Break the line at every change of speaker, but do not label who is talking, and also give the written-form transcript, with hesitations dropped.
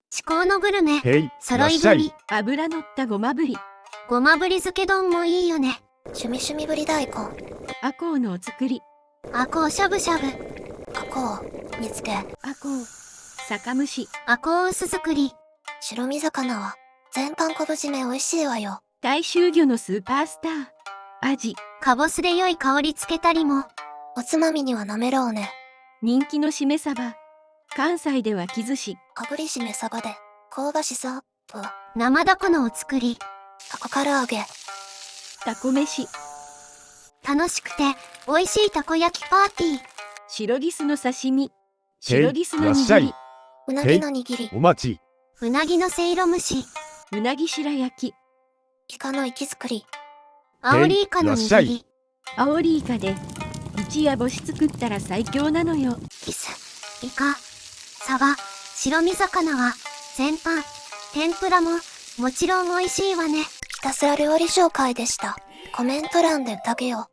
至高のグルメ。
へい、
揃い
らっしゃい
踏み。
油乗ったごまぶり。
ごまぶり漬け丼もいいよね。
趣味ぶり大根。
あこうのお作り。
あこうしゃぶしゃぶ。
あこう、煮付け。
あこう。酒蒸し。
あこう薄作り。
白身魚は、全般昆布締め美味しいわよ。
大衆魚のスーパースター。アジ。
かぼすで良い香りつけたりも。
おつまみにはなめろうね。
人気のしめ鯖。関西では木寿司。
かぶり締めサバで、香ばしさアップ。
生だこのお作り。
タコ唐揚げ。
たこ飯。
楽しくて美味しいたこ焼きパーティー。
白ギスの刺身。
へい
白ギスの
らっしゃい
握り。
うなぎの握り。
お待ち。
うなぎのせいろ蒸し。
うなぎ白焼き。
イカの活き作り。
アオリイカの
らっしゃい
握り。
アオリイカで一夜干し作ったら最強なのよ。
キス。イカ。サバ。白身魚は全般。天ぷらももちろん美味しいわね。
ひたすら料理紹介でした。コメント欄で宴を。